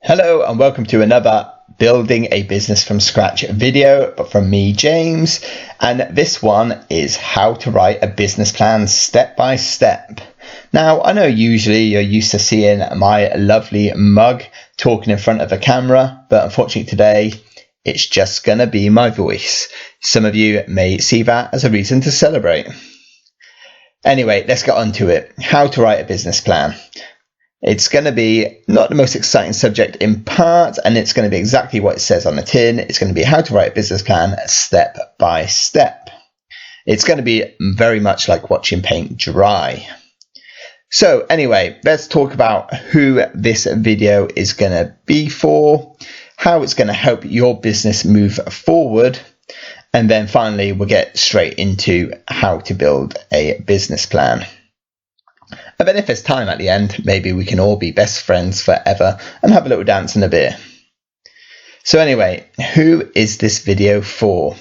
Hello and welcome to another Building a Business from Scratch video, but from me, James. And this one is how to write a business plan step by step. Now, I know usually you're used to seeing my lovely mug talking in front of a camera, but unfortunately today it's just going to be my voice. Some of you may see that as a reason to celebrate. Anyway, let's get on to it. How to write a business plan. It's going to be not the most exciting subject in part, and it's going to be exactly what it says on the tin. It's going to be how to write a business plan step by step. It's going to be very much like watching paint dry. So anyway, let's talk about who this video is going to be for, how it's going to help your business move forward, and then finally we'll get straight into how to build a business plan. And then if there's time at the end, maybe we can all be best friends forever and have a little dance and a beer. So anyway, who is this video for?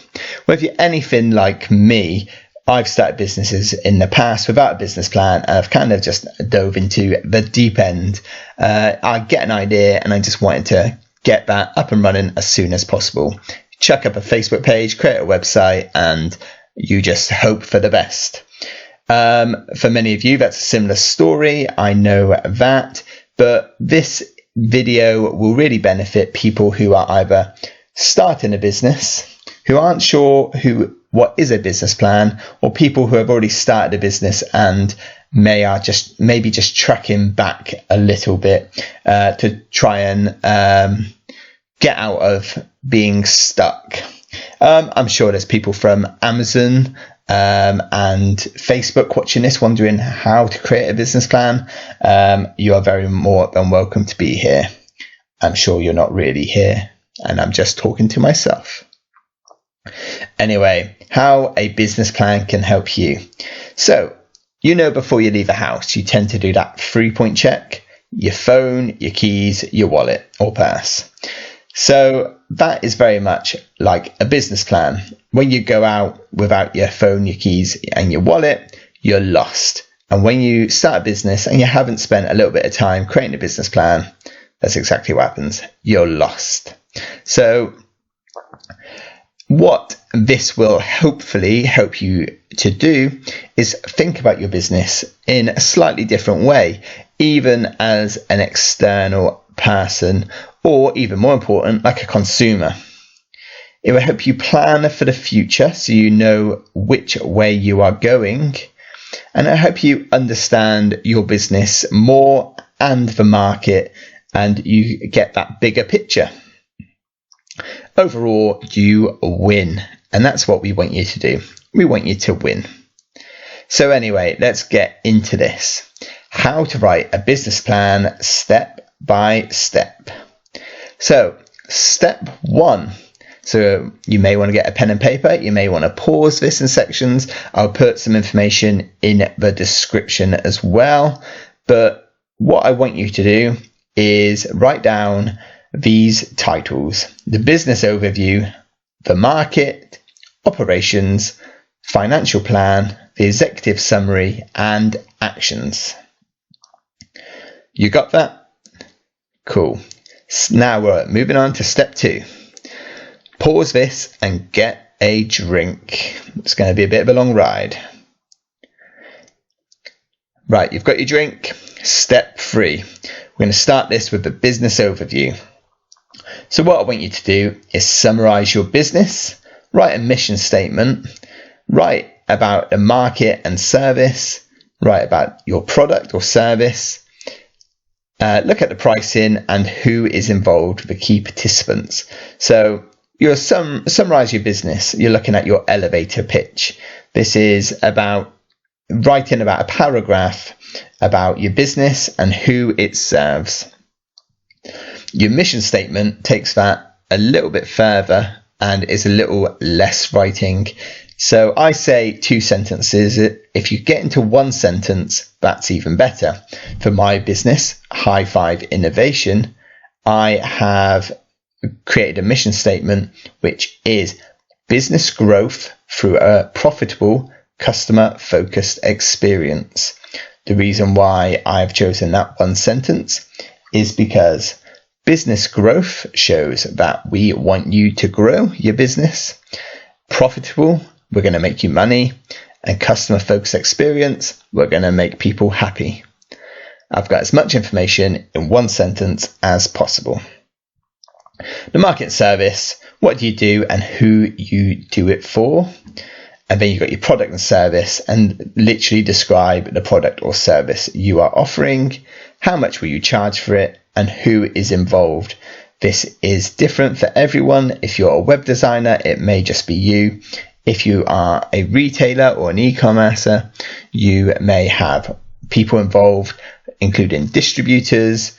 Well, if you're anything like me, I've started businesses in the past without a business plan, and I've kind of just dove into the deep end. I get an idea and I just wanted to get that up and running as soon as possible. Chuck up a Facebook page, create a website, and you just hope for the best. For many of you, that's a similar story. I know that, but this video will really benefit people who are either starting a business, who aren't sure what is a business plan, or people who have already started a business and maybe just tracking back a little bit to try and get out of being stuck. I'm sure there's people from Amazon and Facebook watching this, wondering how to create a business plan. You are very more than welcome to be here. I'm sure you're not really here, and I'm just talking to myself. Anyway, how a business plan can help you. So, before you leave the house, you tend to do that 3-point check: your phone, your keys, your wallet, or purse. So that is very much like a business plan. When you go out without your phone, your keys, and your wallet, you're lost. And when you start a business and you haven't spent a little bit of time creating a business plan, that's exactly what happens. You're lost. So what this will hopefully help you to do is think about your business in a slightly different way, even as an external person, or even more important, like a consumer. It will help you plan for the future so you know which way you are going, and it'll help you understand your business more and the market, and you get that bigger picture. Overall, you win, and that's what we want you to do. We want you to win. So anyway, let's get into this. How to write a business plan step by step. So step 1. So you may want to get a pen and paper. You may want to pause this in sections. I'll put some information in the description as well. But what I want you to do is write down these titles: the business overview, the market, operations, financial plan, the executive summary, and actions. You got that? Cool. Now we're moving on to step 2. Pause this and get a drink. It's going to be a bit of a long ride. Right, you've got your drink. Step 3. We're going to start this with the business overview. So what I want you to do is summarize your business, write a mission statement, write about the market and service, write about your product or service, look at the pricing and who is involved with the key participants. So you'll summarize your business. You're looking at your elevator pitch. This is about writing about a paragraph about your business and who it serves. Your mission statement takes that a little bit further and is a little less writing. So I say 2 sentences. If you get into 1 sentence, that's even better. For my business, High Five Innovation, I have created a mission statement which is business growth through a profitable, customer-focused experience. The reason why I've chosen that 1 sentence is because Business growth shows that we want you to grow your business. Profitable, we're going to make you money. And customer focused experience, we're going to make people happy. I've got as much information in one sentence as possible. The market and service, what do you do and who you do it for? And then you've got your product and service, and literally describe the product or service you are offering. How much will you charge for it and who is involved? This is different for everyone. If you're a web designer, it may just be you. If you are a retailer or an e-commercer, you may have people involved, including distributors,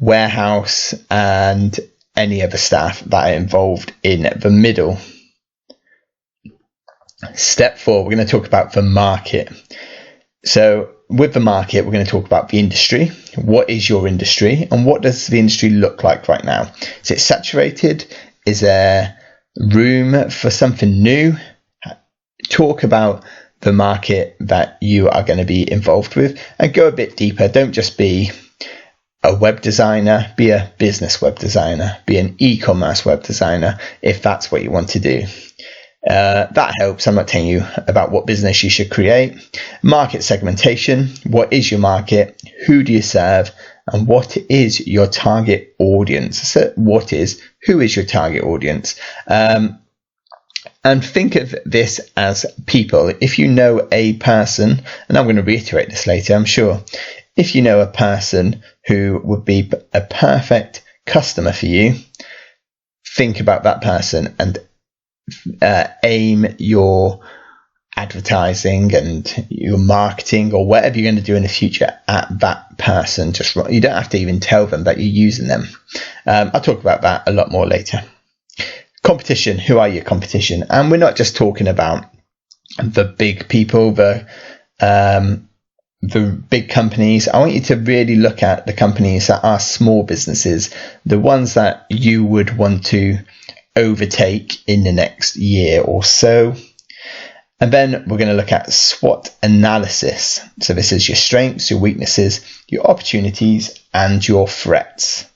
warehouse, and any other staff that are involved in the middle. Step 4, we're going to talk about the market. So with the market, we're going to talk about the industry. What is your industry and what does the industry look like right now? Is it saturated? Is there room for something new? Talk about the market that you are going to be involved with and go a bit deeper. Don't just be a web designer, be a business web designer, be an e-commerce web designer if that's what you want to do. That helps. I'm not telling you about what business you should create. Market segmentation. What is your market? Who do you serve? And what is your target audience? So who is your target audience? And think of this as people. If you know a person, and I'm going to reiterate this later, I'm sure. If you know a person who would be a perfect customer for you, think about that person and aim your advertising and your marketing or whatever you're going to do in the future at that person. You don't have to even tell them that you're using them. I'll talk about that a lot more later. Competition. Who are your competition? And we're not just talking about the big people, the big companies. I want you to really look at the companies that are small businesses, the ones that you would want to overtake in the next year or so. And then we're going to look at SWOT analysis. So this is your strengths, your weaknesses, your opportunities, and your threats.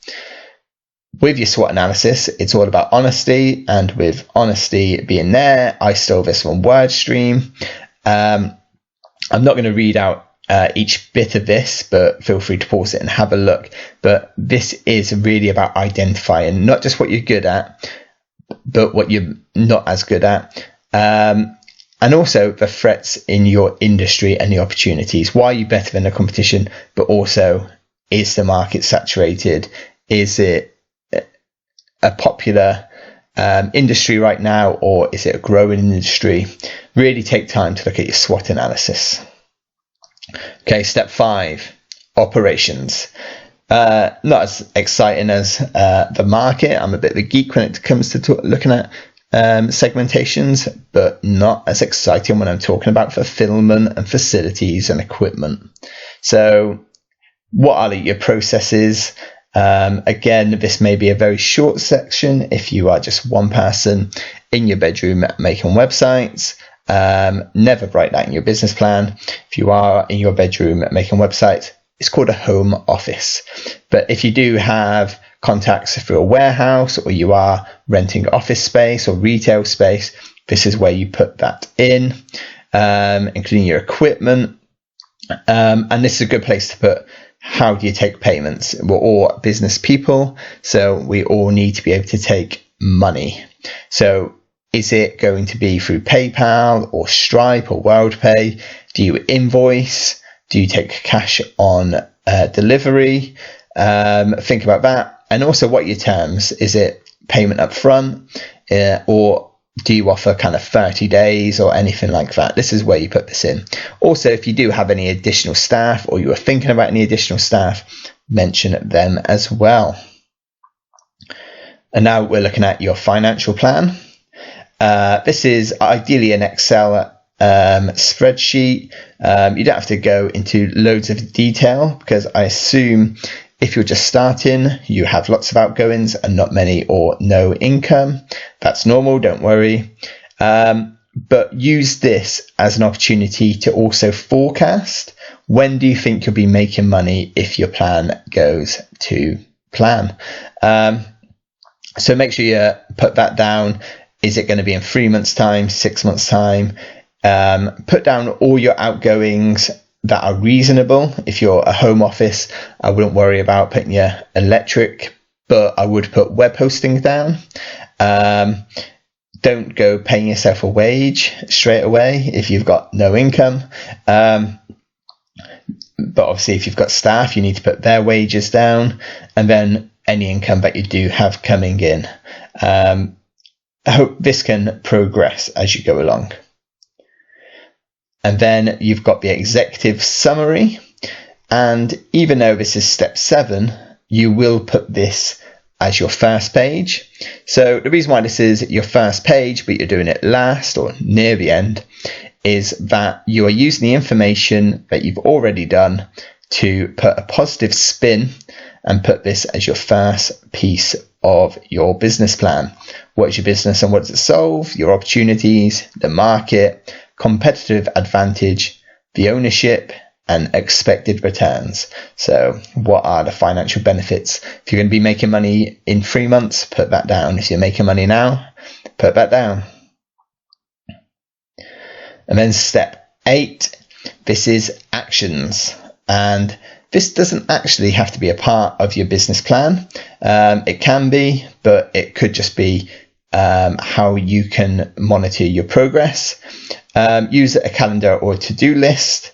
With your SWOT analysis, it's all about honesty, and with honesty being there, I stole this from WordStream. I'm not going to read out each bit of this, but feel free to pause it and have a look. But this is really about identifying not just what you're good at, but what you're not as good at. And also the threats in your industry and the opportunities. Why are you better than the competition? But also, is the market saturated? Is it a popular industry right now, or is it a growing industry? Really take time to look at your SWOT analysis. Okay, step 5, operations. Not as exciting as the market. I'm a bit of a geek when it comes to looking at segmentations, but not as exciting when I'm talking about fulfillment and facilities and equipment. So what are your processes? Again, this may be a very short section if you are just one person in your bedroom making websites. Never write that in your business plan. If you are in your bedroom making websites, it's called a home office. But if you do have contacts through a warehouse, or you are renting office space or retail space, this is where you put that in, including your equipment. And this is a good place to put how do you take payments. We're all business people, so we all need to be able to take money. So is it going to be through PayPal or Stripe or WorldPay? Do you invoice? Do you take cash on delivery? Think about that. And also, what are your terms? Is it payment up front, or do you offer kind of 30 days or anything like that? This is where you put this in. Also, if you do have any additional staff, or you are thinking about any additional staff, mention them as well. And now we're looking at your financial plan. This is ideally an Excel spreadsheet. You don't have to go into loads of detail, because I assume if you're just starting, you have lots of outgoings and not many or no income. That's normal, don't worry. But use this as an opportunity to also forecast when do you think you'll be making money if your plan goes to plan. So make sure you put that down. Is it going to be in 3 months' time, 6 months' time? Put down all your outgoings that are reasonable. If you're a home office, I wouldn't worry about putting your electric, but I would put web hosting down. Don't go paying yourself a wage straight away if you've got no income. But obviously, if you've got staff, you need to put their wages down, and then any income that you do have coming in. I hope this can progress as you go along. And then you've got the executive summary. And even though this is step 7, you will put this as your first page. So the reason why this is your first page, but you're doing it last or near the end, is that you are using the information that you've already done to put a positive spin and put this as your first piece of your business plan. What is your business and what does it solve? Your opportunities, the market, competitive advantage, the ownership, and expected returns. So what are the financial benefits? If you're going to be making money in 3 months, put that down. If you're making money now, put that down. And then step 8, this is actions. And this doesn't actually have to be a part of your business plan. It can be, but it could just be how you can monitor your progress. Use a calendar or to-do list.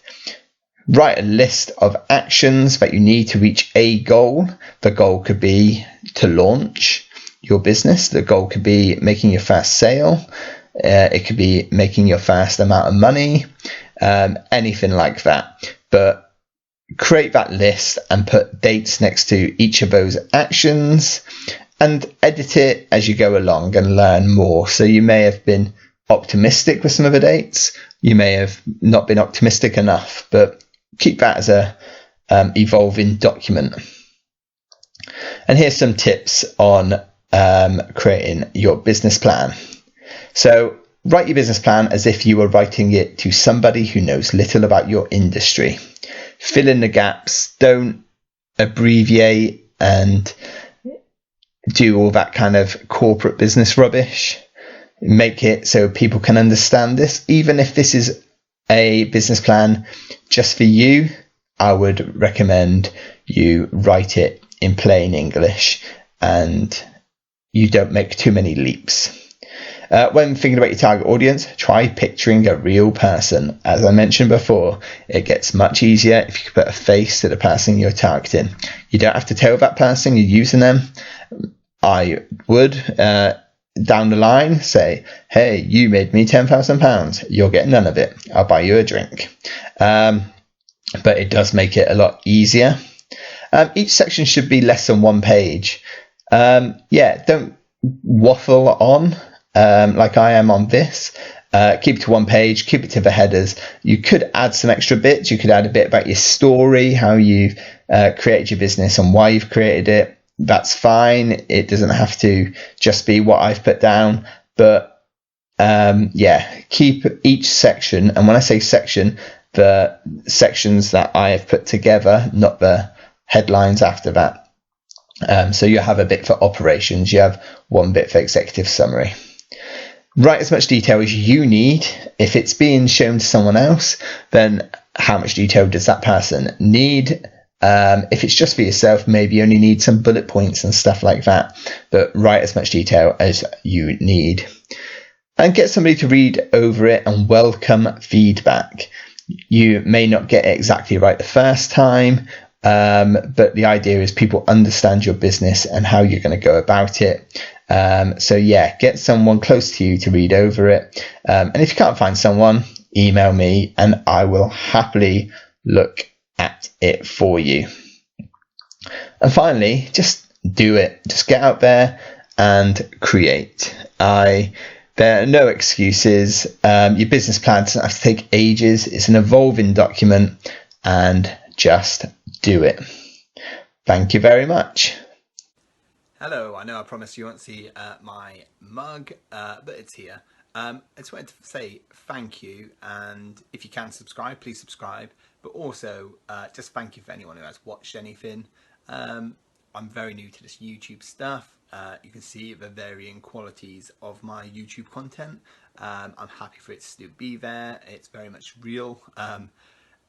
Write a list of actions that you need to reach a goal. The goal could be to launch your business. The goal could be making your first sale. It could be making your first amount of money, anything like that. But create that list and put dates next to each of those actions and edit it as you go along and learn more. So you may have been optimistic with some of the dates. You may have not been optimistic enough, but keep that as a evolving document. And here's some tips on creating your business plan. So write your business plan as if you were writing it to somebody who knows little about your industry. Fill in the gaps. Don't abbreviate and do all that kind of corporate business rubbish. Make it so people can understand this. Even if this is a business plan just for you, I would recommend you write it in plain English and you don't make too many leaps. When thinking about your target audience, try picturing a real person. As I mentioned before, it gets much easier if you can put a face to the person you're targeting. You don't have to tell that person you're using them. I would, down the line, say, hey, you made me £10,000. You'll get none of it. I'll buy you a drink. But it does make it a lot easier. Each section should be less than 1 page. Don't waffle on like I am on this. Keep it to 1 page, keep it to the headers. You could add some extra bits. You could add a bit about your story, how you've created your business and why you've created it. That's fine. It doesn't have to just be what I've put down. But keep each section. And when I say section, the sections that I have put together, not the headlines after that. So you have a bit for operations. You have 1 bit for executive summary. Write as much detail as you need. If it's being shown to someone else, then how much detail does that person need? If it's just for yourself, maybe you only need some bullet points and stuff like that. But write as much detail as you need. And get somebody to read over it and welcome feedback. You may not get it exactly right the first time, but the idea is people understand your business and how you're going to go about it. Get someone close to you to read over it. And if you can't find someone, email me and I will happily look at it for you. And finally, just do it. Just get out there and create. There are no excuses. Your business plan doesn't have to take ages. It's an evolving document, and just do it. Thank you very much. Hello, I know I promised you won't see my mug, but it's here. I just wanted to say thank you, and if you can subscribe, please subscribe. But also, just thank you for anyone who has watched anything. I'm very new to this YouTube stuff. You can see the varying qualities of my YouTube content. I'm happy for it to still be there. It's very much real.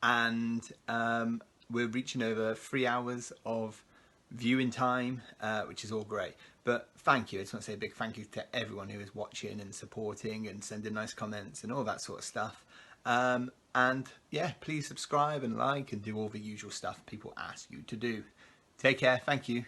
And we're reaching over 3 hours of viewing time, which is all great. But thank you. I just want to say a big thank you to everyone who is watching and supporting and sending nice comments and all that sort of stuff. And yeah, please subscribe and like and do all the usual stuff people ask you to do. Take care. Thank you.